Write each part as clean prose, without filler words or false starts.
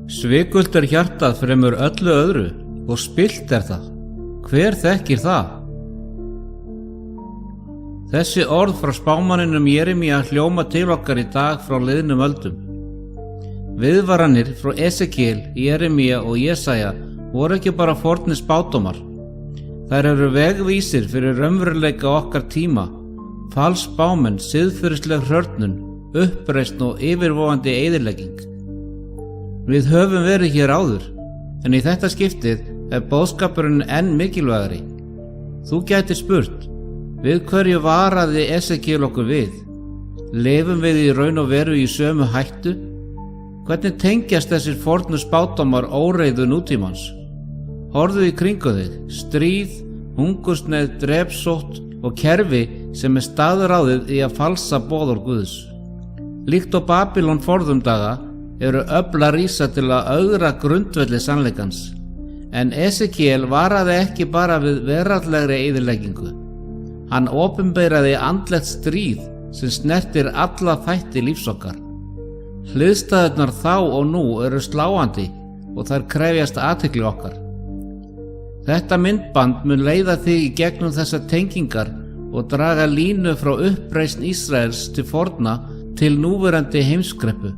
Svikult hjartað fremur öllu öðru og spillt það. Hver þekkir það? Þessi orð frá spámanninum Jeremía hljóma til okkar í dag frá liðnum öldum. Viðvaranir frá Esekiel, Jeremía og Jesaja voru ekki bara fornir spádómar. Þær eru vegvísir fyrir raunveruleika okkar tíma, falsspámenn, siðferðisleg hrörnun, uppreisn og yfirvofandi eyðilegging. Við höfum verið hér áður, en í þetta skiptið boðskapurinn enn mikilvægari. Þú gætir spurt, við hverju varaði Esekiel okkur við? Lifum við í raun og veru í sömu hættu? Hvernig tengjast þessir fornu spádómar óreiðu nútímans? Horfðu í kringu þig, stríð, hungursneyð, drepsótt og kerfi sem staðráðið í að falsa boðorð Guðs. Líkt og Babylon forðum daga eru öfl að rísa til að ögra grundvelli sannleikans. En Esekiel varaði ekki bara við veraldlegri eyðileggingu. Hann opinberaði andlegt stríð sem snertir alla þætti lífs okkar. Hliðstæðurnar þá og nú eru sláandi og þær krefjast athygli okkar. Þetta myndband mun leiða þig í gegnum þessar tengingar og draga línu frá uppreisn Ísraels til forna til núverandi heimskreppu.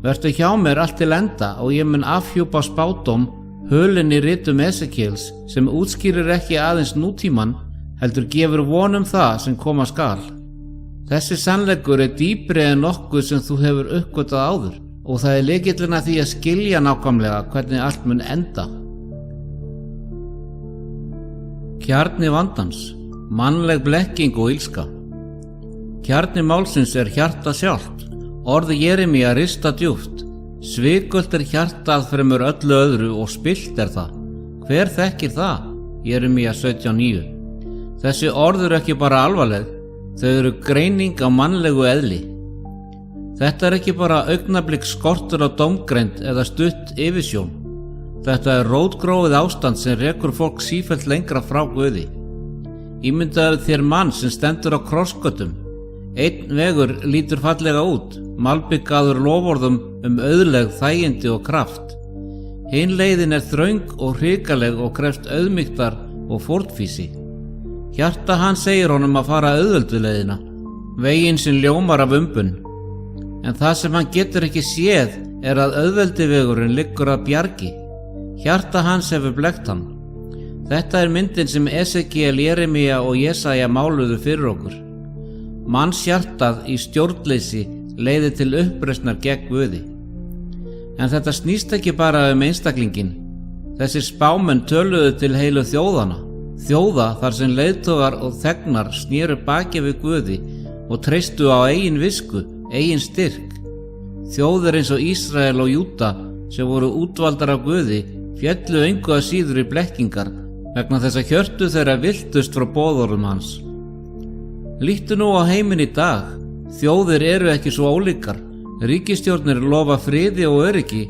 Vertu hjá mér allt til enda og ég mun afhjúpa spádóm hulinn í ritum Esekiels sem útskýrir ekki aðeins nútíman heldur gefur von það sem koma skal. Þessi sannleikur dýpri en nokkuð sem þú hefur uppgötvað áður og það lykillinn að því að skilja nákvæmlega hvernig allt mun enda. Kjarni vandans, mannleg blekking og illska. Kjarni málsins hjarta sjálft. Orð Jeremía rista djúpt. Svikult hjartað fremur öllu öðru og spillt það. Hver þekkir það? Jeremía 17:9. Þessi orð eru ekki bara alvarleg, þau eru greining á mannlegu eðli. Þetta ekki bara augnablik skortur á dómgreind eða stutt yfirsjón. Þetta rótgróið ástand sem rekur fólk sífellt lengra frá Guði. Ímyndaðu þér mann sem stendur á krossgötum. Einn vegur lítur fallega út, malbikaður loforðum auðlegð, þægindi og kraft. Hin leiðin þröng og hrikaleg og krefst auðmýktar og fórnfýsi. Hjarta hans segir honum að fara auðveldu leiðina, veginn sem ljómar af umbun. En það sem hann getur ekki séð að auðveldi vegurinn liggur að bjargi. Hjarta hans hefur blekkt hann. Þetta myndin sem Esekiel, Jeremía og Jesaja máluðu fyrir okkur. Manns hjartað í stjórnleysi leiðir til uppreisnar gegn Guði. En þetta snýst ekki bara einstaklingin. Þessir spámenn töluðu til heilu þjóðana, þjóða þar sem leiðtogar og þegnar snéru baki við Guði og treystu á eigin visku, eigin styrk. Þjóðir eins og Ísrael og Júda sem voru útvaldar af Guði féllu engu að síður í blekkingar vegna þess að hjörtu þeirra villtust frá boðorðum hans. Líttu nú á heiminn í dag. Þjóðir eru ekki svo ólíkar. Ríkisstjórnir lofa friði og öryggi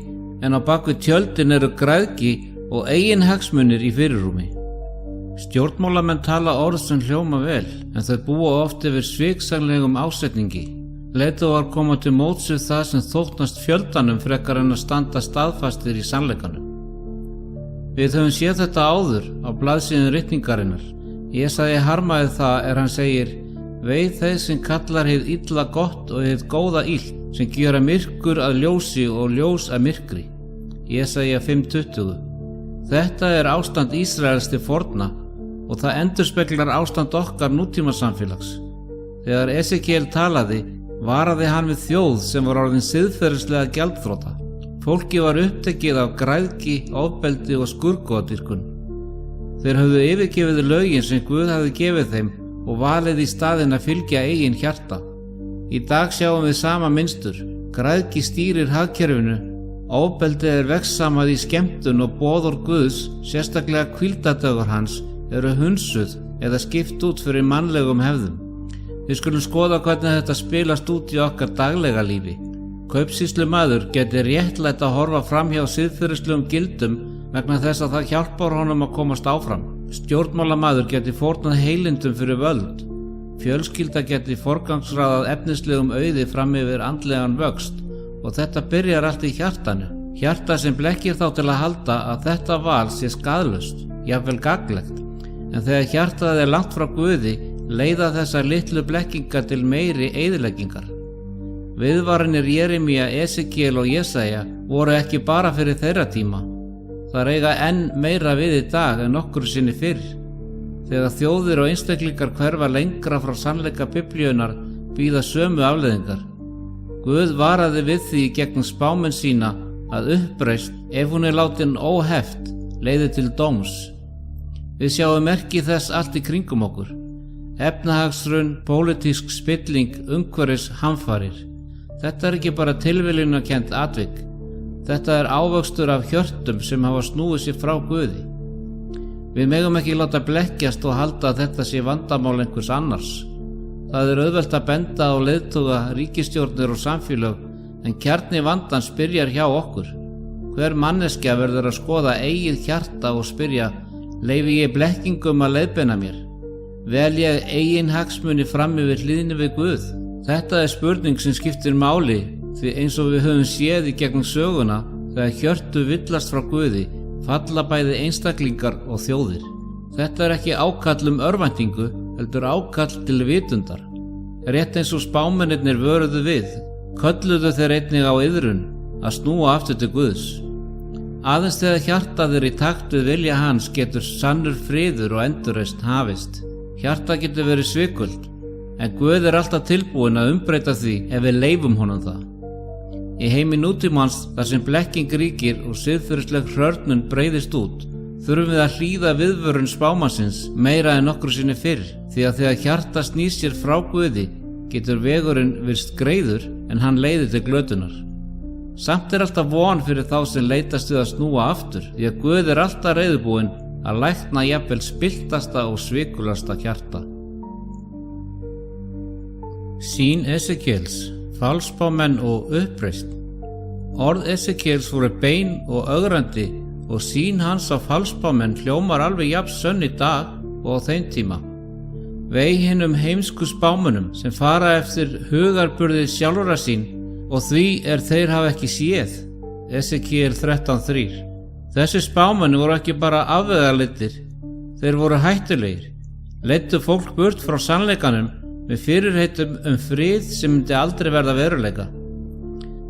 en á bakvið tjöldin eru græðgi og eigin hagsmunir í fyrirrúmi. Stjórnmálamenn tala orð sem hljóma vel en þau búa oft yfir sviksamlegum ásetningi. Leiðtogar koma til móts við það sem þóknast fjöldanum frekar en að standa staðfastir í sannleikanum. Við höfum séð þetta áður á blaðsíðum ritningarinnar. Jesaja harmaði það hann segir: Veið þeir sem kallar hið illa gott og hið góða illt, sem gjöra myrkur að ljósi og ljós að myrkri. Jesaja 5:20. Þetta ástand Ísraels til forna og það endurspeglar ástand okkar nútímasamfélags. Þegar Esekiel talaði, varaði hann við þjóð sem var orðin siðferðislega gjaldþrota. Fólki var upptekið af græðgi, ofbeldi og skurðgoðadýrkun. Þeir höfðu yfirgefið lögin sem Guð hafði gefið þeim og valið í staðinn að fylgja eigin hjarta. Í dag sjáum við sama mynstur. Græðgi stýrir hagkerfinu, ofbeldi vegssamað í skemmtun og boðorð Guðs, sérstaklega hvíldardögur hans, eru hunsuð eða skipt út fyrir mannlegum hefðum. Við skulum skoða hvernig þetta spilast út í okkar daglega lífi. Kaupsýslumaður geti réttlætt að horfa fram hjá siðferðislegum gildum vegna þess að það hjálpar honum að komast áfram. Stjórnmálamaður geti fórnað heilindum fyrir völd. Fjölskylda geti forgangsraðað efnislegum auði fram yfir andlegan vöxt og þetta byrjar allt í hjartanu. Hjarta sem blekkir þá til að halda að þetta val sé skaðlaust, jafnvel gagnlegt, en þegar hjartað er langt frá Guði leiða þessar litlu blekkingar til meiri eyðileggingar. Viðvaranir Jeremía, Esekiel og Jesaja voru ekki bara fyrir þeirra tíma. Það eiga enn meira við í dag en nokkru sinni fyrr. Þegar þjóðir og einstaklingar hverfa lengra frá sannleika Biblíunnar bíða sömu afleiðingar. Guð varaði við því gegnum spámenn sína að uppreisn, ef hún er látin óheft, leiði til dóms. Við sjáum merki þess allt í kringum okkur. Efnahagshrun, pólitísk spilling, umhverfis hamfarir. Þetta er ekki bara tilviljunarkennt atvik. Þetta er ávöxtur af hjörtum sem hafa snúið sér frá Guði. Við megum ekki láta blekkjast og halda að þetta sé vandamál einhvers annars. Það er auðvelt að benda á leiðtoga, ríkisstjórnir og samfélög, en kjarni vandans byrjar hjá okkur. Hver manneskja verður að skoða eigið hjarta og spyrja: leyfi ég blekkingum að leiðbeina mér? Vel ég eigin hagsmuni fram yfir hlýðni við Guð? Þetta er spurning sem skiptir máli, því eins og við höfum séð í gegnum söguna, þegar hjörtu villast frá Guði, falla bæði einstaklingar og þjóðir. Þetta er ekki ákall örvæntingu, heldur ákall til vitundar. Rétt eins og spámennirnir vöruðu við, kölluðu þeir einnig á iðrun að snúa aftur til Guðs. Aðeins þegar hjartað er í takt við vilja hans getur sannur friður og endurreisn hafist. Hjartað getur verið svikult, en Guð er alltaf tilbúinn að umbreyta því ef við leyfum honum það. Í heimi nútímans þar sem blekking ríkir og siðferðisleg hrörnun breiðist út, þurfum við að hlýða viðvörun spámannsins meira en nokkru sinni fyrr, því að þegar hjarta snýr sér frá Guði getur vegurinn virst greiður en hann leiðir til glötunar. Samt er alltaf von fyrir þá sem leitast við að snúa aftur, því að Guð er alltaf reiðubúinn að lækna jafnvel spilltasta og svikulasta hjarta. Sýn Esekiels, falsspámenn og uppreisn. Orð Esekiels voru bein og ögrandi og sýn hans á falsspámenn hljómar alveg jafn sönn í dag og á þeim tíma. Vei hinum heimsku spámönnum sem fara eftir hugarburði sjálfra sín og því þeir hafa ekki séð. Esekiel 13:3. Þessi spámenn voru ekki bara afvegaleiddir, þeir voru hættulegir, leiddu fólk burt frá sannleikanum með fyrirheitum frið sem myndi aldrei verða veruleika.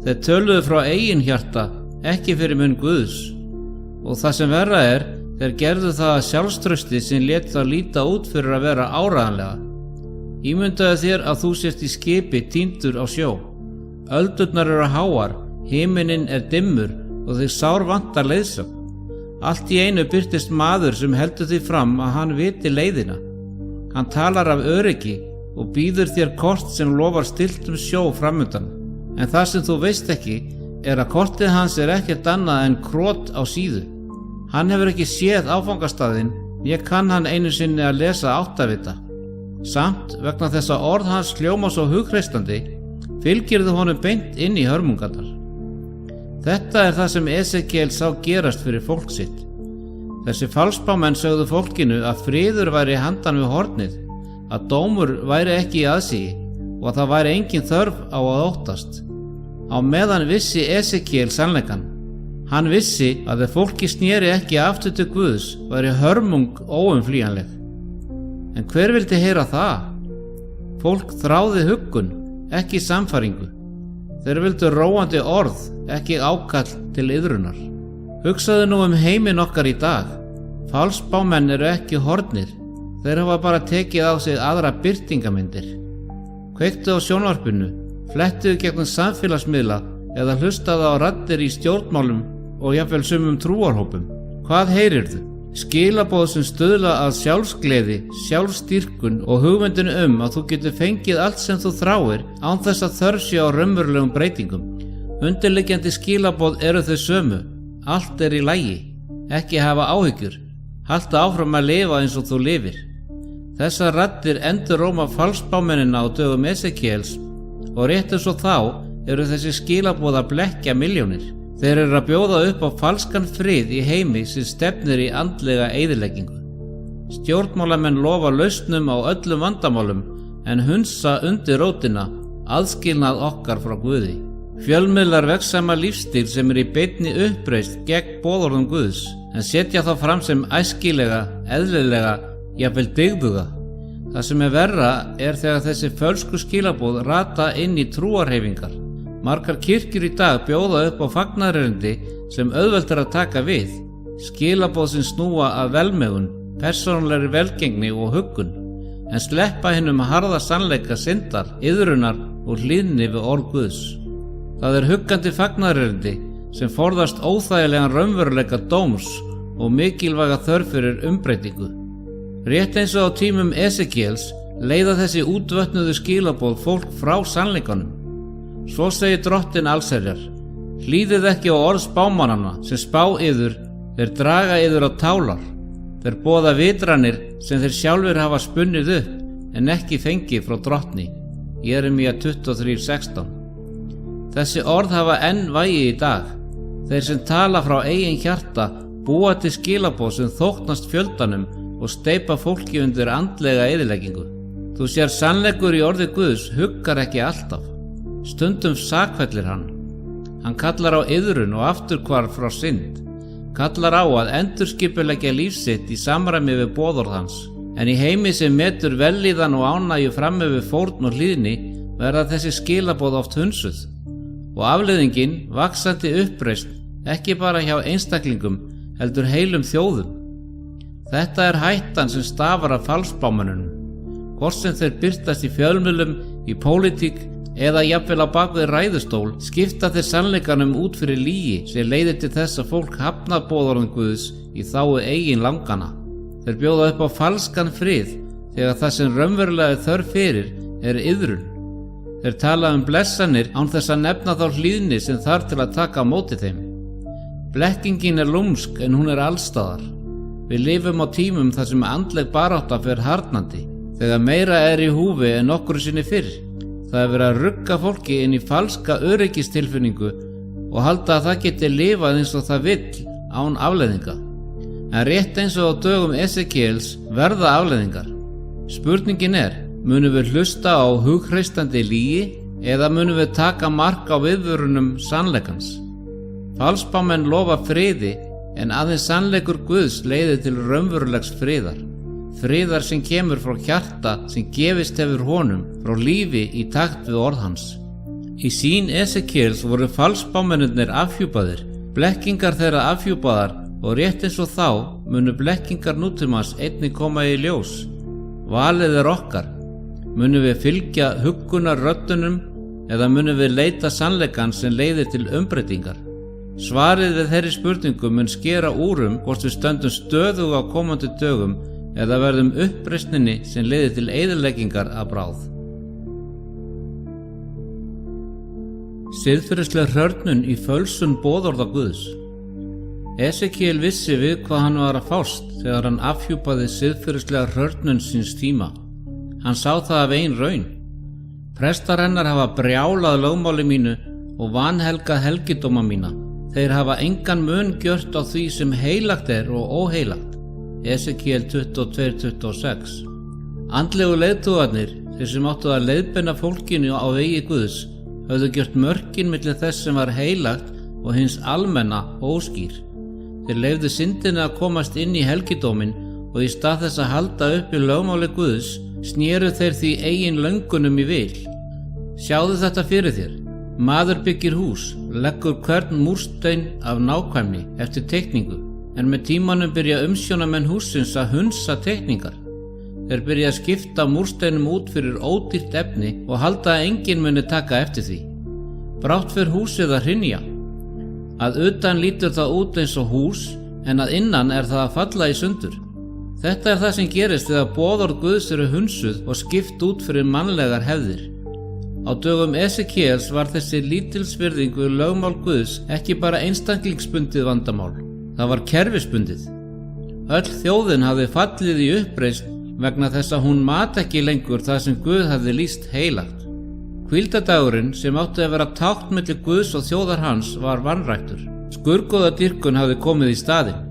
Þeir töluðu frá eigin hjarta, ekki fyrir munn Guðs. Og það sem verra þeir gerðu það að sjálfstrausti sem lét þá líta út fyrir að vera áreiðanlega. Ímyndaðu þér að þú sért í skipi týndur á sjó. Öldurnar eru háar, himinninn dimmur og þig sár vantar leiðsögn. Allt í einu birtist maður sem heldur því fram að hann viti leiðina. Hann talar af öryggi og býður þér kort sem lofar stilltum sjó framundan. En það sem þú veist ekki að kortið hans ekkert annað en krot á síðu. Hann hefur ekki séð áfangastaðinn, ég kann hann einu sinni að lesa áttavita. Samt vegna þess að orð hans hljóma svo hugreistandi, fylgirðu honum beint inn í hörmungarnar. Þetta það sem Esekiel sá gerast fyrir fólk sitt. Þessi falsspámenn sögðu fólkinu að friður væri handan við hornið, að dómur væri ekki í aðsigi og að það væri engin þörf á að óttast. Á meðan vissi Esekiel sannleikann. Hann vissi að ef fólki sneri ekki aftur til Guðs væri hörmung óumflýjanleg. En hver vildi heyra það? Fólk þráði huggun, ekki samfæringu. Þeir vildu róandi orð, ekki ákall til iðrunar. Hugsaðu nú heiminn okkar í dag. Falsspámenn ekki horfnir. Þeir hafa bara tekið á sig aðra birtingamyndir. Kveiktu á sjónvarpinu, flettuðu gegnum samfélagsmiðla eða hlustaðu á raddir í stjórnmálum og jafnvel sumum trúarhópum. Hvað heyrirðu? Skilaboð sem stuðla að sjálfsgleði, sjálfstýrkun og hugmyndinu að þú getur fengið allt sem þú þráir án þess að þörf sé á raunverulegum breytingum. Undirliggjandi skilaboð þau sömu. Allt í lagi. Ekki hafa áhyggjur. Haltu áfram að lifa eins og þú lifir. Þessar raddir enduróma falsspámennina á dögum Esekiels og rétt eins og þá þessi skilaboð að blekkja milljónir. Þeir að bjóða upp á falskan frið í heimi sem stefnir í andlega eyðileggingu. Stjórnmálamenn lofa lausnum á öllum vandamálum en hunsa undir rótina aðskilnað okkar frá Guði. Fjölmiðlar vegsama lífstíl sem í beinni uppreist gegn boðorðum Guðs, en setja þá fram sem æskilega, eðlilega, jafnvel dygðuga. Það sem verra þegar þessi fölsku skilaboð rata inn í trúarhreyfingar. Margar kirkjur í dag bjóða upp á fagnaðarerindi sem auðvelt að taka við, skilaboð sem snúa að velmegun, persónulegri velgengni og huggun, en sleppa hinum harða sannleika syndar, iðrunar og hlýðni við orð Guðs. Það huggandi fagnaðarerindi sem forðast óþægilegan raunveruleika dóms og mikilvæga þörf fyrir umbreytingu. Rétt eins og á tímum Esekiels leiða þessi útvötnuðu skilaboð fólk frá sannleikanum. Svo segir Drottinn allsherjar: hlýðið ekki á orð spámannanna sem spá yður, þeir draga yður á tálar. Þeir boða vitranir sem þeir sjálfur hafa spunnið upp en ekki fengið frá Drottni. Jeremía 23:16. Þessi orð hafa enn vægi í dag. Þeir sem tala frá eigin hjarta búa til skilaboð sem þóknast fjöldanum og steypa fólki undir andlega eyðileggingu. Þú sér sannleikur í orði Guðs huggar ekki alltaf. Stundum sakfellir hann. Hann kallar á iðrun og afturhvarf frá synd. Kallar á að endurskipuleggja líf sitt í samræmi við boðorð hans. En í heimi sem metur vellíðan og ánægju fram yfir fórn og hlýðni verða þessi skilaboð oft hunsuð. Og afleiðingin vaxandi uppreist, ekki bara hjá einstaklingum, heldur heilum þjóðum. Þetta hættan sem stafar af falsspámönnunum. Hvort sem þeir birtast í fjölmiðlum, í pólitík eða jafnvel á bakvið ræðustól, skipta þeir sannleikanum út fyrir lygi sem leiðir til þess að fólk hafnar boðorðum Guðs í þágu eigin langana. Þeir bjóða upp á falskan frið þegar það sem raunverulega þörf fyrir iðrun. Þeir tala blessanir án þess að nefna þá hlýðni sem þarf til að taka á móti þeim. Blekkingin lúmsk en hún allstaðar. Við lifum á tímum þar sem andleg barátta fer harðnandi, þegar meira í húfi en nokkru sinni fyrr. Það verið að rugga fólki inn í falska öryggistilfinningu og halda að það geti lifað eins og það vill án afleiðinga. En rétt eins og á dögum Esekiels verða afleiðingar. Spurningin munum við hlusta á hughristandi lygi eða munum við taka mark á viðvörunum sannleikans? Falsspámenn lofa friði en aðeins sannleikur Guðs leiðir til raunverulegs friðar. Friðar sem kemur frá hjarta sem gefist hefur honum, frá lífi í takt við orð hans. Í sýn Esekiels voru falsspámennirnir afhjúpaðir, blekkingar þeirra afhjúpaðar og rétt eins og þá munu blekkingar nútímans einnig koma í ljós. Valið okkar. Munum við fylgja huggunarröddunum eða munum við leita sannleikan sem leiðir til umbreytingar? Svarið við þeirri spurningu mun skera úr hvort við stöndum stöðug á komandi dögum eða verðum uppreisninni sem leiðir til eyðileggingar að bráð. Siðferðisleg hrörnun í fölsun boðorða Guðs. Esekiel vissi við hvað hann var að fást þegar hann afhjúpaði siðferðislega hrörnun síns tíma. Hann sá það af eigin raun. Prestar hennar hafa brjálað lögmáli mínu og vanhelgað helgidóma mína. Þeir hafa engan mun gjört á því sem heilagt og óheilagt. Esekiel 22:26. Andlegu leiðtogarnir, þeir sem áttu að leiðbeina fólkinu á vegi Guðs, höfðu gjört mörkin milli þess sem var heilagt og hins almenna óskýr. Þeir leyfðu syndinni að komast inn í helgidómin og í stað þess að halda uppi lögmáli Guðs, snéru þeir því eigin löngunum í vil. Sjáðu þetta fyrir þér. Maður byggir hús, leggur hvern múrstein af nákvæmni eftir teikningu, en með tímanum byrja umsjónamenn hússins að hunsa teikningar. Þeir byrja að skipta múrsteinum út fyrir ódýrt efni og halda að enginn muni taka eftir því. Brátt fer húsið að hrynja. Að utan lítur það út eins og hús, en að innan það að falla í sundur. Þetta það sem gerist þegar boðorð Guðs hunsuð og skipt út fyrir mannlegar hefðir. Á dögum Esekiels var þessi lítilsvirðingu lögmál Guðs ekki bara einstaklingsbundið vandamál, það var kerfisbundið. Öll þjóðin hafði fallið í uppreisn vegna þess að hún mat ekki lengur það sem Guð hafði lýst heilagt. Hvíldadagurinn sem átti að vera tákn milli Guðs og þjóðar hans var vanræktur. Skurðgoðadýrkun hafði komið í staðinn.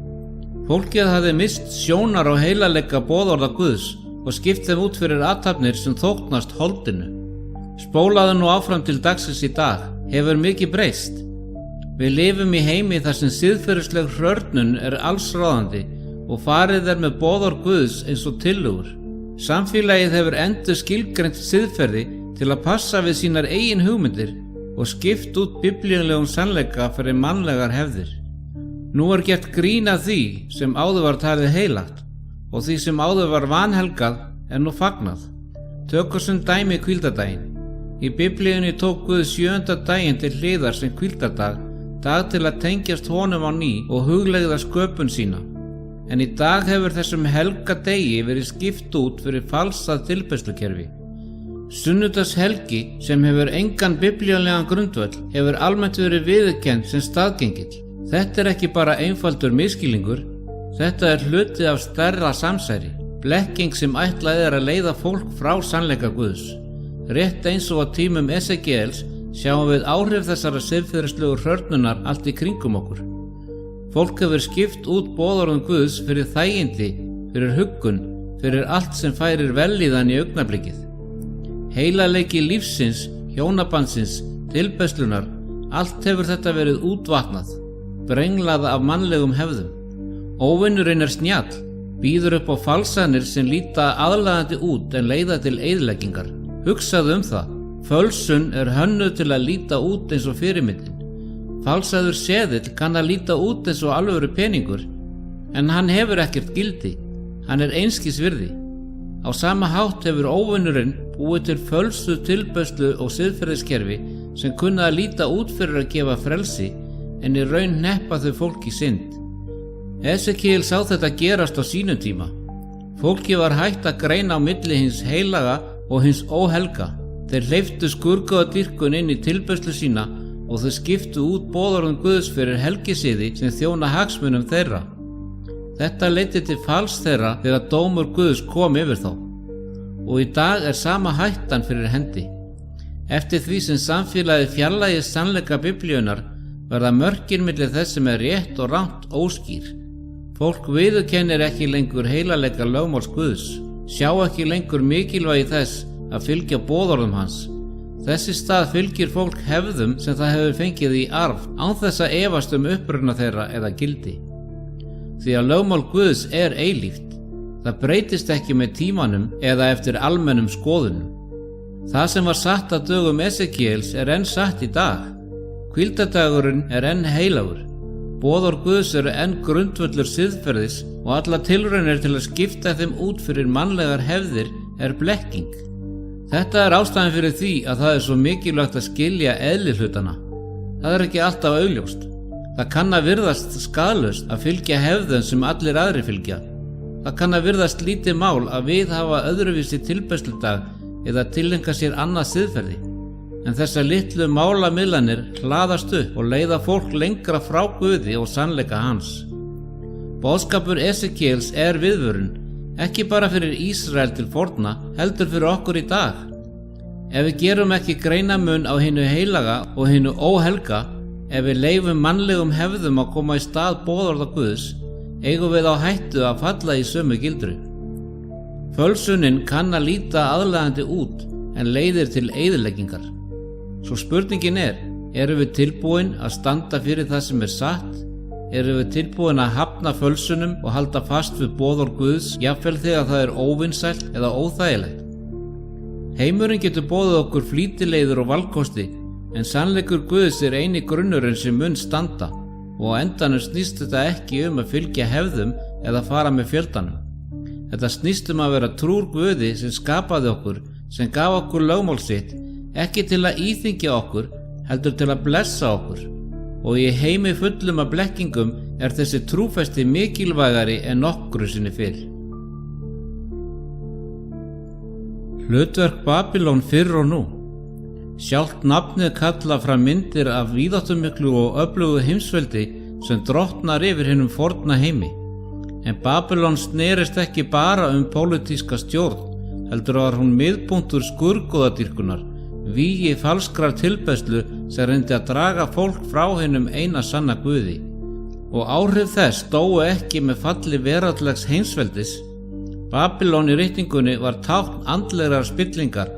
Fólkið hafði mist sjónar á heilagleika boðorða Guðs og skipt þeim út fyrir athafnir sem þóknast holdinu. Spólaðu nú áfram til dagsins í dag, hefur mikið breyst. Við lifum í heimi þar sem siðferðisleg hrörnun er allsráðandi og farið er með boðorð Guðs eins og tillögur. Samfélagið hefur endur skilgreint siðferði til að passa við sínar eigin hugmyndir og skipt út biblíulegum sannleika fyrir mannlegar hefðir. Nú er gert grín af því sem áður var talið heilagt og því sem áður var vanhelgað er nú fagnað. Tökum sem dæmi hvíldardaginn. Í biblíunni tók Guð 7. daginn til hliðar sem hvíldardag, dag til að tengjast honum á ný og hugleiða sköpun sína. En í dag hefur þessum helga degi verið skipt út fyrir falsað tilbeiðslukerfi. Sunnudagshelgi, sem hefur engan biblíulegan grundvöll, hefur almennt verið viðurkennd sem staðgengill. Þetta er ekki bara einfaldur misskilningur, þetta er hluti af stærra samsæri, blekking sem ætlað er að leiða fólk frá sannleika Guðs. Rétt eins og á tímum Esekiels sjáum við áhrif þessara siðferðislegu hrörnunar allt í kringum okkur. Fólk hefur skipt út boðorðum Guðs fyrir þægindi, fyrir huggun, fyrir allt sem færir vellíðan í augnablikið. Heilaleiki lífsins, hjónabandsins, tilbeiðslunnar, allt hefur þetta verið útvatnað, brenglað af mannlegum hefðum. Óvinurinn er snjall, býður upp á falsanir sem líta aðlaðandi út en leiða til eyðileggingar. Hugsaðu það, fölsun er hönnuð til að líta út eins og fyrirmyndin. Falsaður seðill kann að líta út eins og alvöru peningur, en hann hefur ekkert gildi, hann er einskis virði. Á sama hátt hefur óvinurinn búið til fölsuð tilbeiðslu og siðferðiskerfi sem kunna að líta út fyrir að gefa frelsi, en í raun hneppa þau fólk í synd. Esekiel sá þetta gerast á sínum tíma. Fólki var hægt að greina á milli hins heilaga og hins óhelga. Þeir hleyptu skurðgoðadýrkun inn í tilbeiðslu sína og þau skiptu út boðorðum Guðs fyrir helgisiði sem þjóna hagsmunum þeirra. Þetta leiddi til falls þeirra þegar dómur Guðs kom yfir þá. Og í dag er sama hættan fyrir hendi. Eftir því sem samfélagið fjarlægist sannleika biblíunnar verða mörkin milli þess sem er rétt og rangt óskýr. Fólk viðurkennir ekki lengur heilagleika lögmáls Guðs, sjá ekki lengur mikilvægi þess að fylgja boðorðum hans. Þessi stað fylgir fólk hefðum sem það hefur fengið í arf án þess að efast uppruna þeirra eða gildi. Því að lögmál Guðs er eilíft. Það breytist ekki með tímanum eða eftir almennum skoðunum. Það sem var satt að dögum Esekiels er enn satt í dag. Hvíldardagurinn er enn heilagur. Boðorð Guðs eru enn grundvöllur siðferðis og allar tilraunir til að skipta þeim út fyrir mannlegar hefðir er blekking. Þetta er ástæðan fyrir því að það er svo mikilvægt að skilja eðli hlutana. Það er ekki alltaf augljóst. Það kann að virðast skaðlaust að fylgja hefðum sem allir aðrir fylgja. Það kann að virðast lítið mál að viðhafa öðruvísi tilbeiðsludag eða tileinka sér annað siðferði. En þessar litlu málamiðlanir hlaðast upp og leiða fólk lengra frá Guði og sannleika hans. Boðskapur Esekiels er viðvörun, ekki bara fyrir Ísrael til forna, heldur fyrir okkur í dag. Ef við gerum ekki greinamun á hinu heilaga og hinu óhelga, ef við leifum mannlegum hefðum að koma í stað boðorða Guðs, eigum við á hættu að falla í sömu gildru. Fölsunin kann að líta aðlaðandi út en leiðir til eyðileggingar. Svo spurningin erum við tilbúin að standa fyrir það sem er satt? Erum við tilbúin að hafna fölsunum og halda fast við boðorð Guðs, jafnvel þegar það er óvinsælt eða óþægilegt? Heimurinn getur boðið okkur flýtileiðir og valkosti, en sannleikur Guðs er eini grunnurinn sem mun standa, og á endanum snýst þetta ekki að fylgja hefðum eða fara með fjöldanum. Þetta snýst að vera trúr Guði sem skapaði okkur, sem gaf okkur lögmál sitt, ekki til að íþyngja okkur, heldur til að blessa okkur. Og í heimi fullum af blekkingum er þessi trúfesti mikilvægari en nokkru sinni fyrr. Hlutverk Babylon fyrr og nú. Sjálft nafnið kalla fram myndir af víðáttumiklu og öflugu heimsveldi sem drottnar yfir hinum forna heimi. En Babylon snerist ekki bara pólitíska stjórn, heldur var hún miðpunktur skurðgoðadýrkunar, vígi falskrar tilbeiðslu sem reyndi að draga fólk frá hinum eina sanna Guði. Og áhrif þess dóu ekki með falli veraldlegs heimsveldis. Babylon í ritningunni var tákn andlegrar spillingar,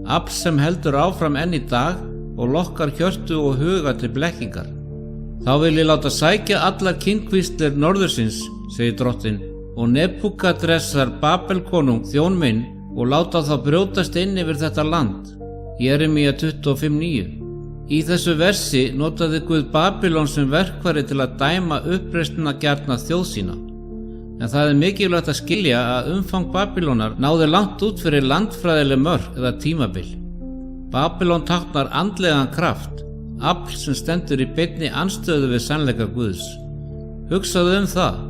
afl sem heldur áfram enn í dag og lokkar hjörtu og huga til blekkingar. Þá vil ég láta sækja allar kynkvíslir norðursins, segir drottinn, og Nebúkadressar Babelkonung þjón minn og láta þá brjótast inn yfir þetta land. Jeremía 25:9. Í þessu versi notaði Guð Babylon sem verkfæri til að dæma uppreisnina gjarna þjóð sína. En það er mikilvægt að skilja að umfang Babylónar náði langt út fyrir landfræðileg mörk eða tímabil. Babylon táknar andlegan kraft, afl sem stendur í beinni andstöðu við sannleika Guðs. Hugsaðu það.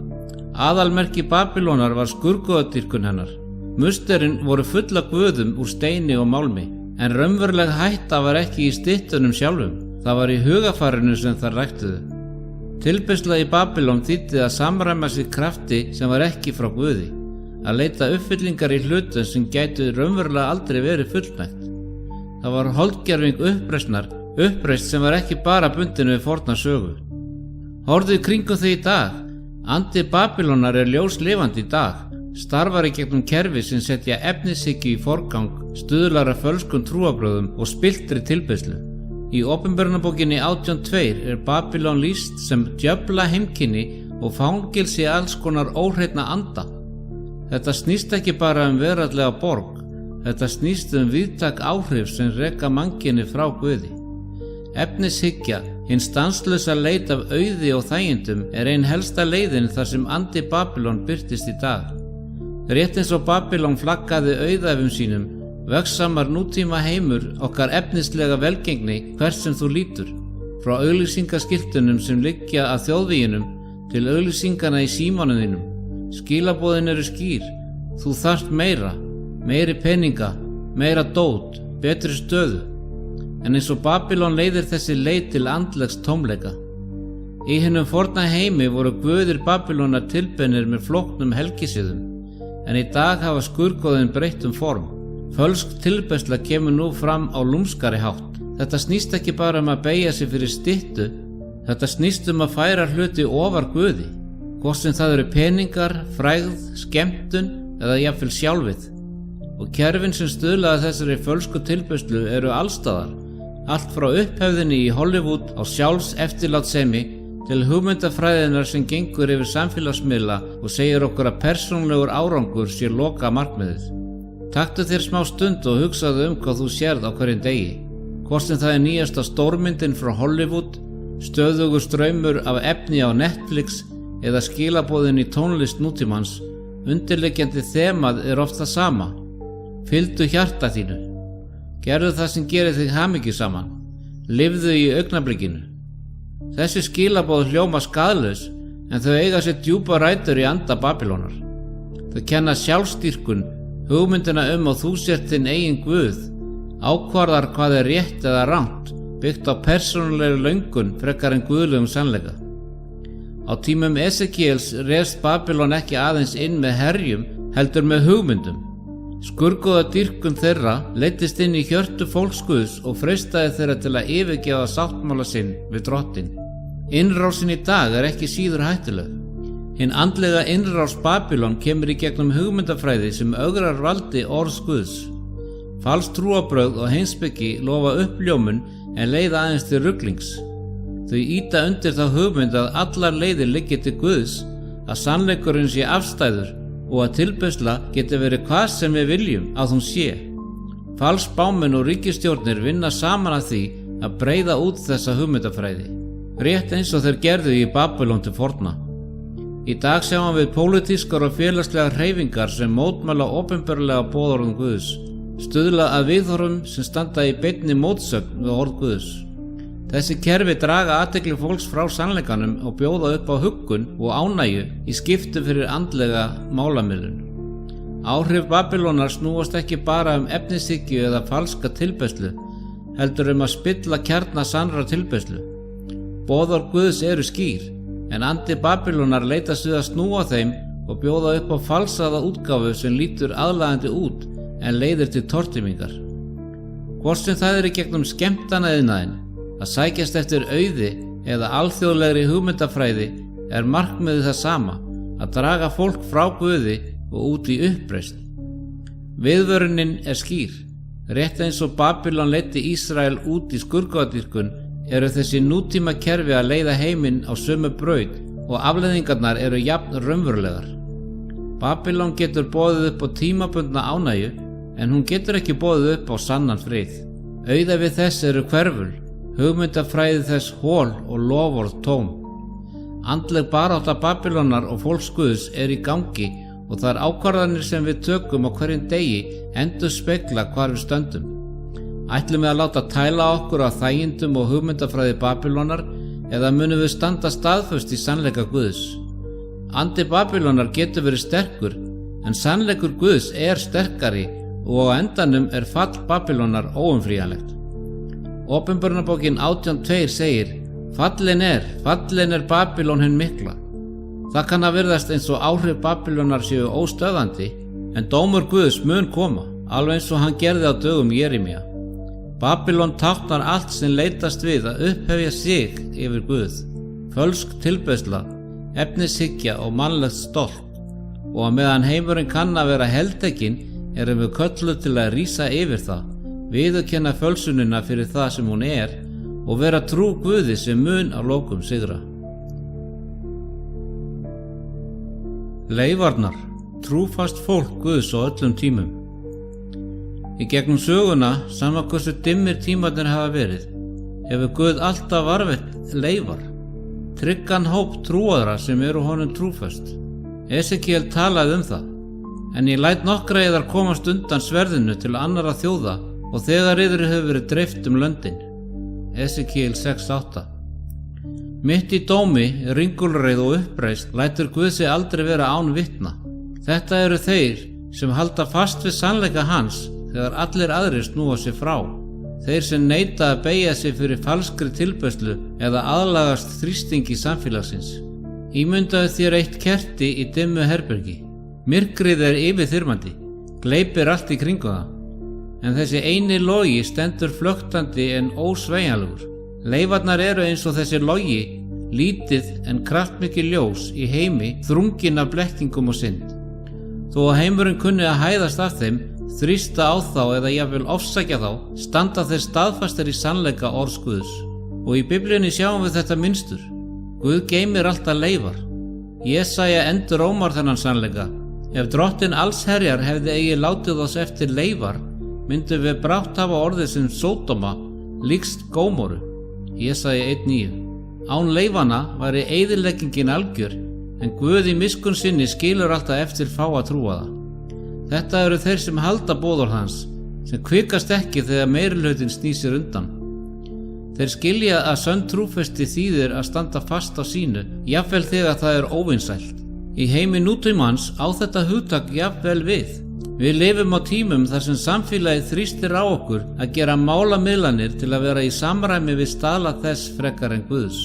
Aðalmerki Babylónar var skurguðadýrkun hennar. Musterin voru fulla guðum úr steini og málmi, en raunveruleg hætta var ekki í styttunum sjálfum, það var í hugafarinu sem það ræktuðu. Tilbeiðsla í Babylon þýddi að samræma sig krafti sem var ekki frá Guði, að leita uppfyllingar í hlutum sem gætu raunverulega aldrei verið fullnægt. Það var holdgerving uppreist sem var ekki bara bundin við forna sögu. Horfðu í kringum þig í dag. Andi Babylónar er ljóslifandi í dag, starfar í gegnum kerfi sem setja efnishyggju í forgang, stuðlar að fölskum trúarbrögðum og spilltri tilbeiðslu. Í Opinberunarbókinni 18:2 er Babylon lýst sem djöfla heimkynni og fangilsi alls konar óhreinna anda. Þetta snýst ekki bara veraldlega borg, þetta snýst víðtæk áhrif sem reka mannkynni frá Guði. Efnishyggja, hinn stanslausa leit af auði og þægindum, er ein helsta leiðin þar sem andi Babylon birtist í dag. Rétt eins og Babylon flaggaði auðæfum sínum, vegsamar nútíma heimur okkar efnislega velgengni hvert sem þú lítur, frá auglýsingaskiltunum sem liggja að þjóðvíginum til auglýsingana í símanum þínum. Skilaboðin eru skýr, þú þarft meira, meiri peninga, meira dót, betri stöðu. En eins og Babylon leiðir þessi leið til andlegs tómleika. Í hinum forna heimi voru guðir Babylónar tilbeinir með flóknum helgisiðum, en í dag hafa skurgoðin breytt form. Fölsk tilbeiðsla kemur nú fram á lúmskari hátt. Þetta snýst ekki bara að beygja sig fyrir styttu, þetta snýst að færa hluti ofar Guði, hvort sem það eru peningar, frægð, skemmtun eða jafnvel sjálfið. Og kerfin sem stuðlaði þessari fölsku tilbeiðslu eru allstaðar, allt frá upphefðinni í Hollywood á sjálfs eftirlátssemi til hugmyndafræðinar sem gengur yfir samfélagsmiðla og segir okkur að persónulegur árangur sé loka markmiðið. Taktu þér smá stund og hugsaðu hvað þú sérð á hverjum degi. Hvort sem það er nýjasta stórmyndin frá Hollywood, stöðugur straumur af efni á Netflix eða skilaboðin í tónlist nútímans, undirliggjandi þemað er oft það sama. Fylgdu hjarta þínu. Gerðu það sem gerir þig hamingjusaman. Lifðu í augnablikinu. Þessi skilaboð hljóma skaðlaus, en þau eiga sér djúpa rætur í anda Babylónar. Þau kenna sjálfstýrkun, hugmyndina að þú sért þinn eigin guð, ákvarðar hvað er rétt eða rangt, byggt á persónulegri löngun frekar en guðlegum sannleika. Á tímum Esekiels réðst Babylon ekki aðeins inn með herjum, heldur með hugmyndum. Skurgoðadýrkun þeirra leiddist inn í hjörtu fólks Guðs og freistaði þeirra til að yfirgefa sáttmála sinn við drottinn. Innrásin í dag er ekki síður hættuleg. Hinn andlega innrás Babylon kemur í gegnum hugmyndafræði sem ögrar valdi orðs Guðs. Falsk trúarbrögð og heimspeki lofa uppljómun en leiða aðeins til ruglings. Þau ýta undir þá hugmynd að allar leiðir liggi til Guðs, að sannleikurinn sé afstæður og að tilbeiðsla geti verið hvað sem við viljum að hún sé. Falsk spámenn og ríkisstjórnir vinna saman að því að breiða út þessa hugmyndafræði, rétt eins og þeir gerðu í Babylon til forna. Í dag sjáum við pólitískar og félagslegar hreyfingar sem mótmæla opinberlega boðorðum Guðs, stuðla að viðhorfum sem standa í beinni mótsögn við orð Guðs. Þessi kerfi draga athygli fólks frá sannleikanum og bjóða upp á huggun og ánægju í skiptum fyrir andlega málamiðlun. Áhrif Babylónar snúast ekki bara efnishyggju eða falska tilbeiðslu, heldur að spilla kjarna sannrar tilbeiðslu. Boðorð Guðs eru skýr, en andi Babylónar leitast við að snúa þeim og bjóða upp á falsaða útgáfu sem lítur aðlaðandi út en leiðir til tortímingar. Hvort sem það er í gegnum skemmtanaðinaðinn, að sækjast eftir auði eða alþjóðlegri hugmyndafræði er markmiðið það sama, að draga fólk frá Guði og út í uppreisn. Viðvörunin er skýr. Rétt eins og Babylon leiddi Ísrael út í skurðgodadýrkun eru þessi nútíma kerfi að leiða heiminn á sömu braut og afleiðingarnar eru jafn raunverulegar. Babylon getur boðið upp á tímabundna ánægju en hún getur ekki boðið upp á sannan frið. Auðæfi þess eru hverful, hugmyndafræði þess hol og loforð tóm. Andleg barátta Babylonar og fólks Guðs er í gangi og þær ákvarðanir sem við tökum á hverjum degi endurspegla hvar við stöndum. Ætlum við að láta tæla okkur á þægindum og hugmyndafræði Babylonar eða munum við standa staðföst í sannleika Guðs? Andi Babylonar getur verið sterkur en sannleikur Guðs er sterkari og á endanum er fall Babylonar óumflýjanlegt. Opinberunarbókin 18:2 segir: Fallin er Babylon hin mikla. Það kann að virðast eins og áhrif Babylonar séu óstöðandi, en dómur Guðs mun koma, alveg eins og hann gerði á dögum Jeremía. Babylon táknar allt sem leitast við að upphefja sig yfir Guð, fölsk tilbeiðsla, efnishyggja og mannlegt stolt, og að meðan heimurinn kann að vera heltekinn erum við kölluð til að rísa yfir það, viðurkenna fölsunina fyrir það sem hún er og vera trú Guði sem mun að lokum sigra. Leifarnar, trúfast fólk Guðs á öllum tímum. Í gegnum söguna, sama hversu dimmir tímarnir hafa verið, hefur Guð alltaf varðveitt leifar, tryggan hóp trúaðra sem eru honum trúföst. Esekiel talaði það, en ég læt nokkra yðar komast undan sverðinu til annarra þjóða og þegar yður hefur verið dreift löndin. Esekiel 6:8. Mitt í dómi, ringulreið og uppreist lætur Guð sig aldrei vera án vitna. Þetta eru þeir sem halda fast við sannleika hans þegar allir aðrir snúa sig frá. Þeir sem neita að beygja sig fyrir falskri tilbeiðslu eða aðlagast þrýstingi samfélagsins. Ímyndaðu þér eitt kerti í dimmu herbergi. Myrkrið er yfirþyrmandi, gleypir allt í kringum það. En þessi eini logi stendur flöktandi en ósveigjanlegur. Leifarnar eru eins og þessi logi, lítið en kraftmikið ljós í heimi þrunginn af blekkingum og synd. Þó að heimurinn kunni að hæðast af þeim, þrýsta á þá eða jafnvel ofsækja þá, standa þeir staðfastir í sannleika orðs Guðs. Og í Biblíunni sjáum við þetta mynstur. Guð geymir alltaf leifar. Jesaja endurómar þennan sannleika. Ef drottinn allsherjar hefði eigi látið oss eftir leifar, myndum við brátt hafa orðið sem Sódóma líkst Gómoru. Jesaja 1:9. Án leifana væri eyðileggingin algjör, en Guð í miskunn sinni skilur alltaf eftir fáa trúaða. Þetta eru þeir sem halda boðorð hans, sem kvikast ekki þegar meirihlutinn snýsir undan. Þeir skilja að sönn trúfesti þýðir að standa fast á sínu, jafnvel þegar það er óvinsælt. Í heimi nútímans á þetta hugtak jafnvel við. Við lifum á tímum þar sem samfélagið þrýstir á okkur að gera málamiðlanir til að vera í samræmi við staðla þess frekar en Guðs.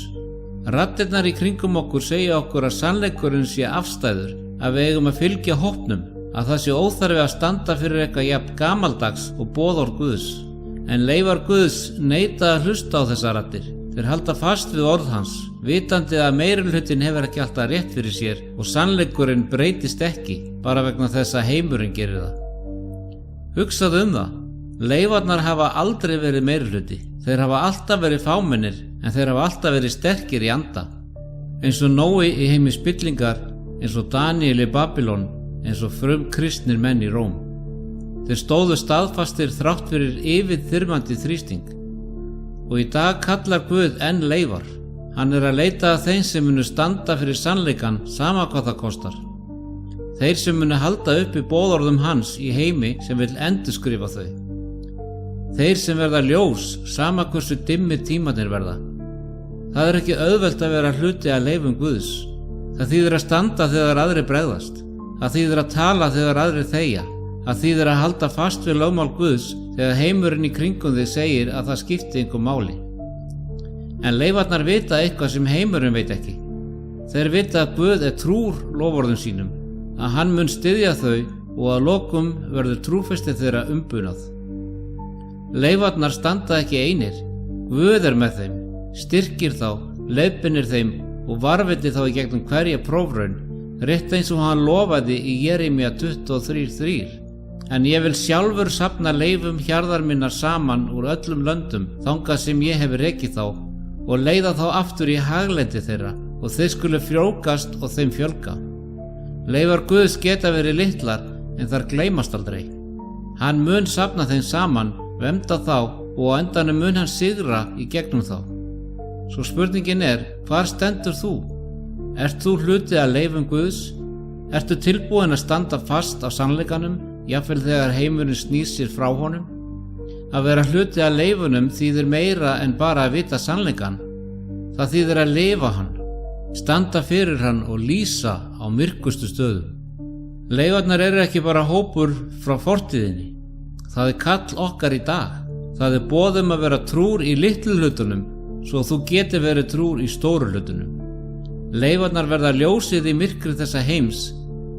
Raddirnar í kringum okkur segja okkur að sannleikurinn sé afstæður, að við eigum að fylgja hópnum, að það sé óþarfi að standa fyrir eitthvað jafn gamaldags og boðorð Guðs. En leifar Guðs neita að hlusta á þessar raddir. Þeir halda fast við orð hans, vitandi að meirihlutinn hefur ekki alltaf rétt fyrir sér og sannleikurinn breytist ekki bara vegna þess að heimurinn gerir það. Hugsaðu það. Leifarnar hafa aldrei verið meirihluti. Þeir hafa alltaf verið fámennir, en þeir hafa alltaf verið sterkir í anda. Eins og Nói í heimi spillingar, eins og Daniel í Babylon, eins og kristnir menn í Róm. Þeir stóðu staðfastir þrátt fyrir yfirþyrmandi þrýsting. Og í dag kallar Guð enn leifar. Hann er að leita að þeim sem munu standa fyrir sannleikan sama hvað það kostar. Þeir sem munu halda upp í boðorðum hans í heimi sem vill endurskrifa þau. Þeir sem verða ljós sama hversu dimmir tímarnir verða. Það er ekki auðvelt að vera hluti að leifum Guðs. Það þýðir að standa þegar aðrir bregðast. Það þýðir að tala þegar aðrir þegja. Það þýðir að halda fast við lögmál Guðs þegar heimurinn í kringum þig segir að það skipti einhver máli. En leifarnar vita eitthvað sem heimurinn veit ekki. Þeir vita að Guð er trúr loforðum sínum, að hann mun styðja þau og að lokum verður trúfesti þeirra umbunað. Leifarnar standa ekki einir. Guð er með þeim, styrkir þá, leiðbeinir þeim og varveiti þá í gegnum hverja prófraun, rétt eins og hann lofaði í Jeremía 23:3. En ég vil sjálfur safna leifum hjarðar minnar saman úr öllum löndum þangað sem ég hef rekið þá og leiða þá aftur í haglendi þeirra og þeir skulu frjóvgast og þeim fjölga. Leifar Guðs geta verið litlar en þær gleymast aldrei. Hann mun safna þeim saman, vernda þá og á endanum mun hann sigra í gegnum þá. Svo spurningin hvar stendur þú? Ert þú hluti af leifum Guðs? Ertu tilbúin að standa fast á sannleikanum, jafnvel þegar heimurinn snýr sér frá honum? Að vera hluti af leifunum þýðir meira en bara að vita sannleikan. Það þýðir að lifa hann, standa fyrir hann og lýsa á myrkustu stöðum. Leifarnar eru ekki bara hópur frá fortíðinni. Það kall okkar í dag. Það boð að vera trúr í litlu hlutunum svo þú geti verið trúr í stóru hlutunum. Leifarnar verða ljósið í myrkri þessa heims,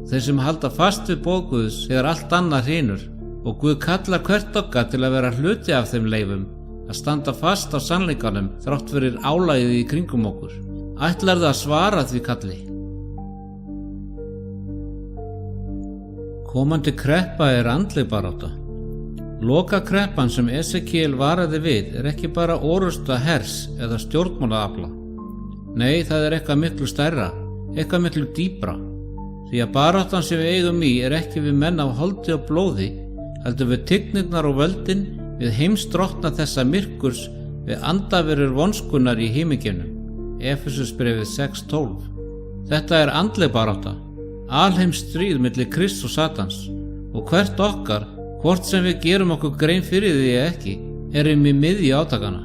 þeir sem halda fast við boð Guðs þegar allt annað hrynur, og Guð kallar hvert okkar til að vera hluti af þeim leifum, að standa fast á sannleikanum þrátt fyrir álagið í kringum okkur. Ætlarðu að svara því kalli? Komandi kreppa andleg barátta. Lokakreppan sem Esekiel varaði við ekki bara orrusta hers eða stjórnmálaafla. Nei, það eitthvað miklu stærra, eitthvað miklu dýpra. Því að baráttan sem við eigum í ekki við menn af holdi og blóði, heldur við tignirnar og völdin, við heimsdrottna þessa myrkurs, við andaverur vonskunnar í himingeimnum. Efesusbréfið 6:12. Þetta andleg barátta, alheims stríð milli Krists og Satans, og hvert okkar, hvort sem við gerum okkur grein fyrir því ekki, í miðju átakana.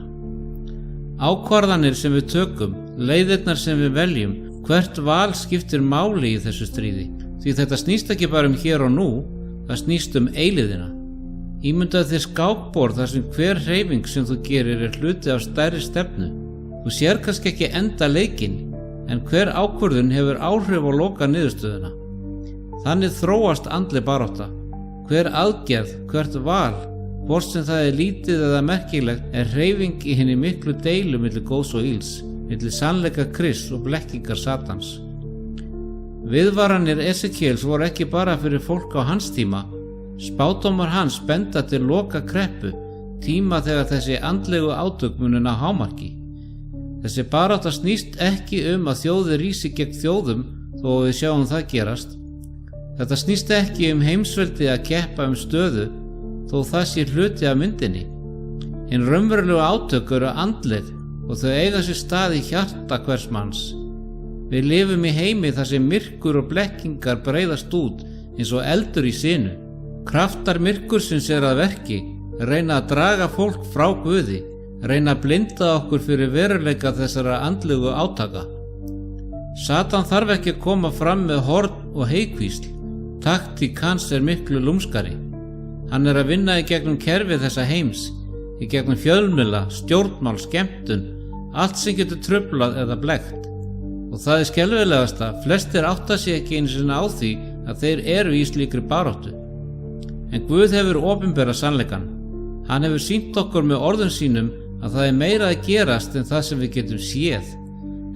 Ákvarðanir sem við tökum, leiðirnar sem við veljum, hvert val skiptir máli í þessu stríði, því þetta snýst ekki bara hér og nú, það snýst eilíðina. Ímyndaðu þér skákborð þar sem hver hreyfing sem þú gerir hluti af stærri stefnu. Þú sér kannski ekki enda leikinn, en hver ákvörðun hefur áhrif á loka niðurstöðuna. Þannig þróast andleg barátta. Hver aðgerð, hvert val, hvort sem það lítið eða merkilegt, hreyfing í hinni miklu deilu milli góðs og ills, milli sannleika Krists og blekkingar Satans. Viðvaranir Esekiels voru ekki bara fyrir fólk á hans tíma. Spádómar hans benda til loka kreppu, tíma þegar þessi andlegu átök munu ná hámarki. Þessi barátta snýst ekki að þjóðir rísi gegn þjóðum þó við sjáum það gerast. Þetta snýst ekki heimsveldi að keppa stöðu þó það sé hluti af myndinni. Hin raunverulegu átök eru andleg og þau eiga sér stað í hjarta hvers manns. Við lifum í heimi þar sem myrkur og blekkingar breiðast út eins og eldur í sinu. Kraftar myrkursins að verki, reyna að draga fólk frá Guði, reyna að blinda okkur fyrir veruleika þessara andlegu átaka. Satan þarf ekki að koma fram með horn og heikvísl. Taktík hans miklu lúmskari. Hann að vinna í gegnum kerfið þessa heims, í gegnum fjölmiðla, stjórnmál, skemmtun, allt sem getur truflað eða blekkt. Og það skelfilegasta, flestir átta sig ekki einu sinni á því að þeir eru í slíkri baráttu. En Guð hefur opinberað sannleikann. Hann hefur sýnt okkur með orðum sínum að það meira að gerast en það sem við getum séð.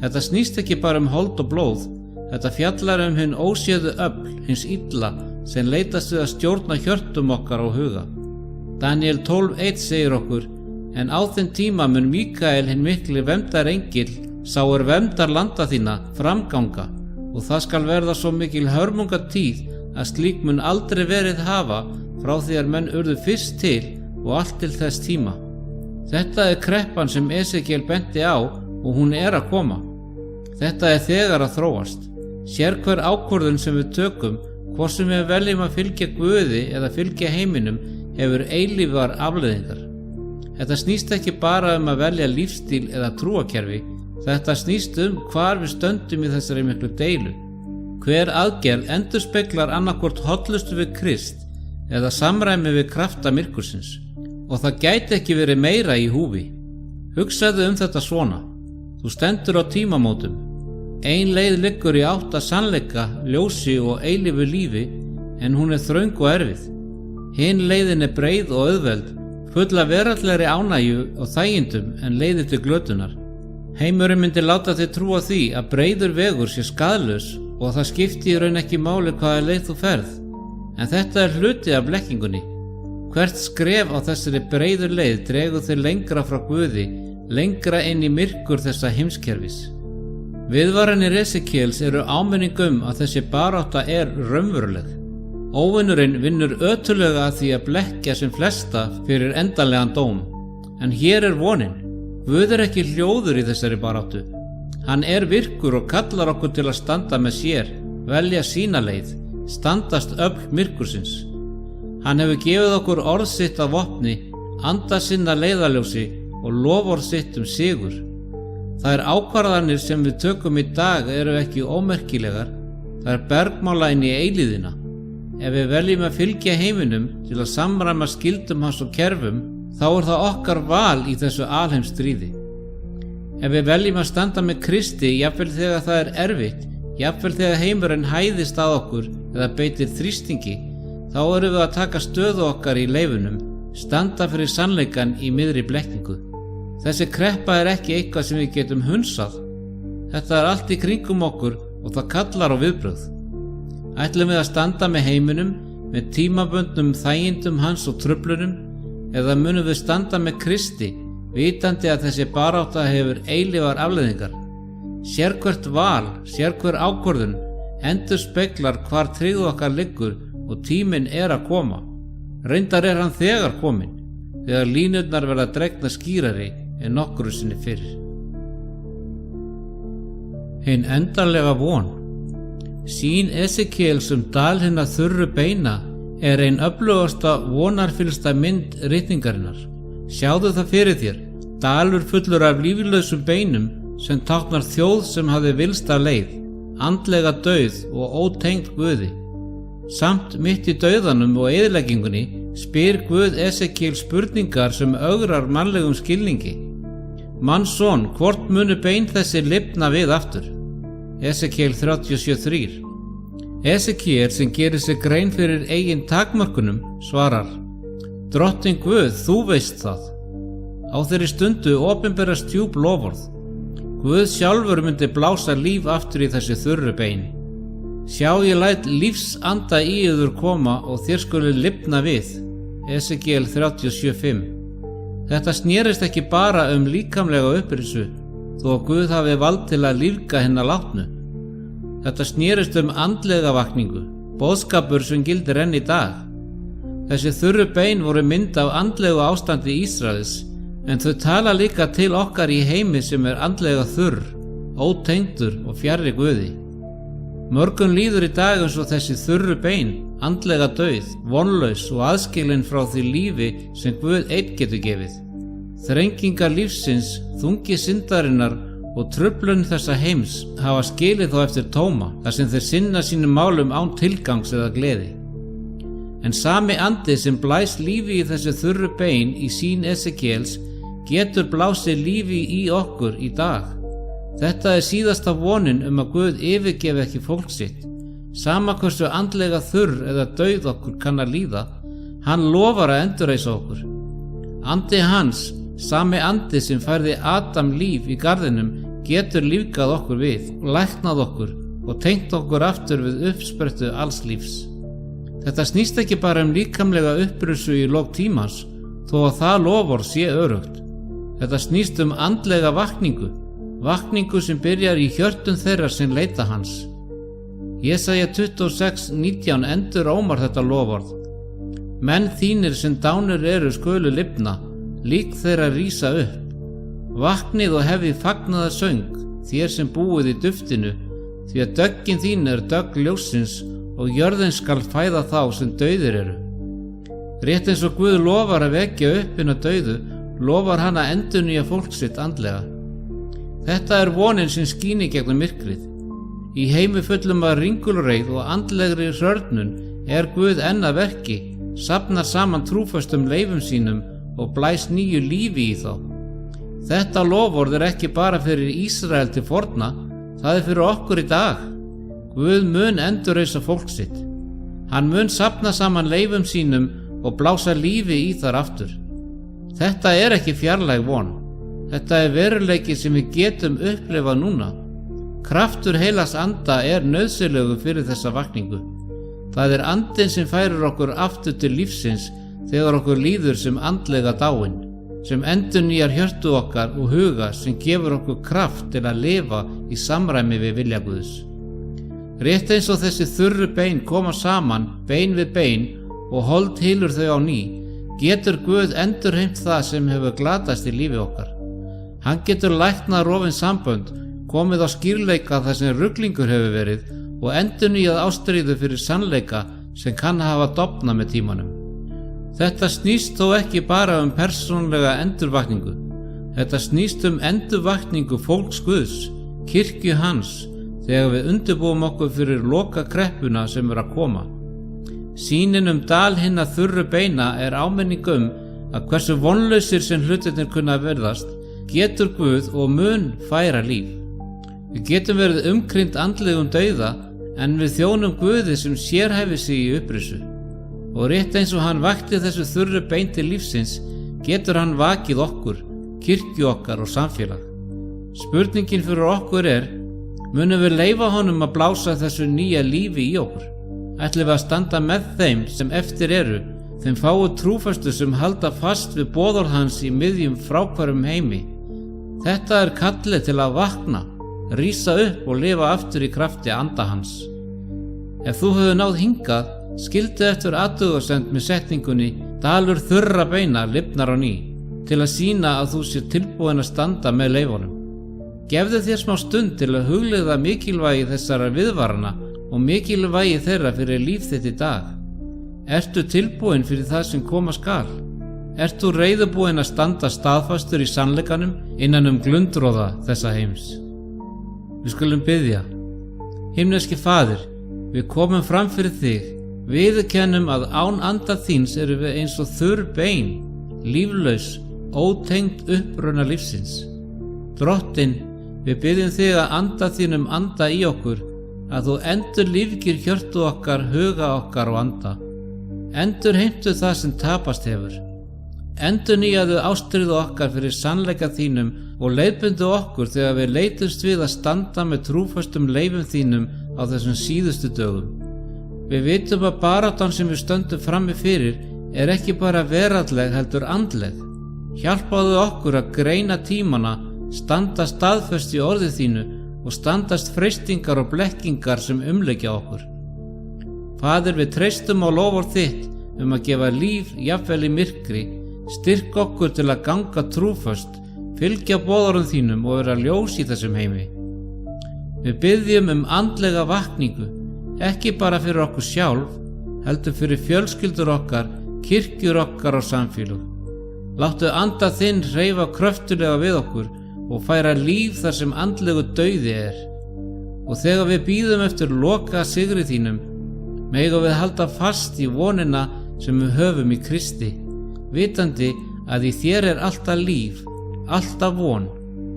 Þetta snýst ekki bara hold og blóð, þetta fjallar hinn óséðu öfl, hins illa, sem leitast við að stjórna hjörtum okkar og huga. Daniel 12:1 segir okkur, en á þeim tíma mun Míkael hinn mikli verndarengill sá verndar landa þína framganga, og það skal verða svo mikil hörmungatíð að slík mun aldrei verið hafa frá því að menn urðu fyrst til og allt til þess tíma. Þetta kreppan sem Esekiel benti á og hún að koma. Þetta þegar að þróast. Sérhver ákvörðun sem við tökum, hvort sem við veljum að fylgja Guði eða fylgja heiminum, hefur eilífar afleiðingar. Þetta snýst ekki bara að velja lífstíl eða trúakerfi, þetta snýst hvar við stöndum í þessari miklu deilu. Hver aðgerð endurspeglar annarkvort hollustu við Krist eða samræmi við krafta myrkursins. Og það gæti ekki verið meira í húfi. Hugsaðu þetta svona. Þú stendur á tímamótum. Ein leið liggur í átt að sannleika, ljósi og eilífu lífi, en hún þröng og erfið. Hin leiðin breið og auðveld, full af veraldlegri ánægju og þægindum en leiðir til glötunar. Heimurinn myndi láta þig trúa því að breiður vegur sé skaðlaus og það skipti í raun ekki máli hvaða leið þú ferð. En þetta er hluti af blekkingunni. Hvert skref á þessari breiðu leið dregur þau lengra frá Guði, lengra inn í myrkur þessa heimskerfis. Viðvaranir Esekiels eru áminning að þessi barátta er raunveruleg. Óvinurinn vinnur ötullega að því að blekkja sem flesta fyrir endanlegan dóm. En hér er vonin. Guð er ekki hljóður í þessari baráttu. Hann er virkur og kallar okkur til að standa með sér, velja sína leið, standast öfl myrkursins. Hann hefur gefið okkur orð sitt af vopni, anda sinna leiðarljósi og loforð sitt sigur. Þær ákvarðanir sem við tökum í dag eru ekki ómerkilegar, þær bergmála inn í eilíðina. Ef við veljum að fylgja heiminum til að samræma skyldum hans og kerfum, þá er það okkar val í þessu alheimsstríði. Ef við veljum að standa með Kristi, jafnvel þegar það er erfitt, jafnvel þegar heimurinn hæðist að okkur eða beitir þrýstingi, þá erum við að taka stöðu okkar í leifunum, standa fyrir sannleikan í miðri blekkingu. Þessi kreppa er ekki eitthvað sem við getum hunsað. Þetta er allt í kringum okkur og það kallar á viðbrögð. Ætlum við að standa með heiminum, með tímabundnum þægindum hans og truflunum, eða munum við standa með Kristi, vitandi að þessi barátta hefur eilífar afleiðingar. Sérhvert val, sérhver ákvörðun endurspeglar hvar tryggð okkar liggur og tíminn er að koma. Reyndar er hann þegar kominn, þegar línurnar verða dregna skýrari en nokkru sinni fyrr. Hin endanlega von. Sýn Esekiels dal hinna þurru beina er ein öflugasta vonarfyllsta mynd ritningarinnar. Sjáðu það fyrir þér, dalur fullur af líflausum beinum sem táknar þjóð sem hafði villst af leið, andlega dauð og ótengd Guði. Samt mitt í dauðanum og eyðileggingunni spyr Guð Esekiel spurningar sem ögrar mannlegum skilningi. Mannsson, hvort munu bein þessi lifna við aftur? Esekiel 37:3. Esekiel sem gerir sig grein fyrir eigin takmörkunum svarar: Drottinn Guð, þú veist það. Á þeirri stundu opinberast djúp loforð. Guð sjálfur myndi blása líf aftur í þessi þurru bein. Sjá, ég læt lífsanda í yður koma og þér skuli lifna við. Esekiel 37:5. Þetta snerist ekki bara líkamlega upprisu, þó að Guð hafi vald til að lífga hinna látnu. Þetta snerist andlega vakningu, boðskapur sem gildir enn í dag. Þessi þurru bein voru mynd af andlegu ástandi Ísraels, en þau tala líka til okkar í heimi sem er andlega þurr, ótengdur og fjarri Guði. Mörgum líður í dag eins og þessi þurru bein, andlega dauð, vonlaus og aðskilin frá því lífi sem Guð einn getur gefið. Þrengingar lífsins, þungi syndarinnar og truflun þessa heims hafa skilið þá eftir tóma, þar sem þeir sinna sínum málum án tilgangs eða gleði. En sami andi sem blæs lífi í þessi þurru bein í sýn Esekiels getur blásið lífi í okkur í dag. Þetta er síðasta vonin að Guð yfirgefi ekki fólk sitt. Sama hversu andlega þurr eða dauð okkur kann að líða, hann lofar að endurreisa okkur. Andi hans, sami andi sem færði Adam líf í garðinum, getur lífgað okkur við, læknað okkur og tengt okkur aftur við uppsprettu alls lífs. Þetta snýst ekki bara líkamlega upprissu í lok tímans, þó að það loforð sé örugt. Þetta snýst andlega vakningu sem byrjar í hjörtum þeirra sem leita hans. Jesaja 26:19 endurómar þetta loforð. Menn þínir sem dánir eru skulu lifna, lík þeirra rísa upp. Vaknið og hefið fagnaðar söng, þér sem búið í duftinu, því að döggin þín er dögg ljóssins og jörðin skal fæða þá sem dauðir eru. Rétt eins og Guð lofar að vekja upp hina dauðu, lofar hann að endurnýja fólk sitt andlega. Þetta er vonin sem skín í gegnum myrkrið. Í heimi fullum af ringulreið og andlegri hrörnun er Guð enn að verki, safnar saman trúföstum leifum sínum og blæs nýju lífi í þá. Þetta loforð er ekki bara fyrir Ísrael til forna, það er fyrir okkur í dag. Guð mun endurreisa fólk sitt. Hann mun safna saman leifum sínum og blása lífi í þar aftur. Þetta er ekki fjarlæg von. Þetta er veruleiki sem við getum upplifað núna. Kraftur heilags anda er nauðsynlegur fyrir þessa vakningu. Það er andinn sem færir okkur aftur til lífsins þegar okkur líður sem andlega dáin, sem endurnýjar hjörtu okkar og huga, sem gefur okkur kraft til að lifa í samræmi við vilja Guðs. Rétt eins og þessi þurru bein koma saman bein við bein og hold hylur þau á ný, getur Guð endurheimt það sem hefur glatast í lífi okkar. Hann getur læknað rofin sambönd, komið á skýrleika þar sem ruglingur hefur verið og endurnýjað ástríðu fyrir sannleika sem kann hafa dofnað með tímanum. Þetta snýst þó ekki bara persónulega endurvakningu. Þetta snýst endurvakningu fólks Guðs, kirkju hans, þegar við undirbúum okkur fyrir loka kreppuna sem er að koma. Sýnin dal hinna þurru beina er áminning að hversu vonlausir sem hlutirnir kunna verðast, getur Guð og mun færa líf. Við getum verið umkringd andlegum dauða, en við þjónum Guði sem sérhæfir sig í upprisu. Og rétt eins og hann vakti þessu þurru bein til lífsins, getur hann vakið okkur, kirkju okkar og samfélag. Spurningin fyrir okkur er, munum við leyfa honum að blása þessu nýja lífi í okkur? Ætlum við að standa með þeim sem eftir eru, þeim fáu trúfastu sem halda fast við boðorð hans í miðjum fráhverfum heimi? Þetta er kallið til að vakna, rísa upp og lifa aftur í krafti anda hans. Ef þú hefur náð hingað, skildu eftir athugasemd með setningunni dalur þurra beina lifnar á ný, til að sýna að þú sér tilbúin að standa með leifunum. Gefðu þér smá stund til að hugleiða mikilvægi þessara viðvarana og mikilvægi þeirra fyrir líf þitt í dag. Ertu tilbúin fyrir það sem koma skal? Ert þú reiðubúin að standa staðfastur í sannleikanum innan glundroða þessa heims? Við skulum biðja. Himneski Faðir, við komum fram fyrir þig, viðurkennum að án anda þíns erum við eins og þurr bein, líflaus, ótengd uppruna lífsins. Drottinn, við biðjum þig að anda þínum anda í okkur, að þú endurlífgir hjörtu okkar, huga okkar og anda. Endurheimtu það sem tapast hefur. Endurnýjaðu ástríðu okkar fyrir sannleika þínum og leiðbindu okkur þegar við leitumst við að standa með trúfastum leifum þínum á þessum síðustu dögum. Við vitum að baráttan sem við stöndum frammi fyrir er ekki bara veraldleg heldur andleg. Hjálpaðu okkur að greina tímana, standa staðföst í orði þínu og standast freistingar og blekkingar sem umleikja okkur. Faðir, við treystum á loforð þitt að gefa líf jafnvel í myrkri, styrk okkur til að ganga trúföst, fylgja boðorðum þínum og vera ljós í þessum heimi. Við biðjum andlega vakningu, ekki bara fyrir okkur sjálf, heldur fyrir fjölskyldur okkar, kirkjur okkar og samfélög. Láttu anda þinn hreyfa kröftulega við okkur og færa líf þar sem andlegu dauði er. Og þegar við bíðum eftir loka sigri þínum, megum við halda fast í vonina sem við höfum í Kristi, vitandi að í þér er alltaf líf, alltaf von,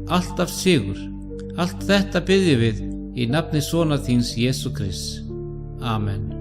alltaf sigur. Allt þetta biðjum við í nafni sonar þíns Jesú Krists. Amen.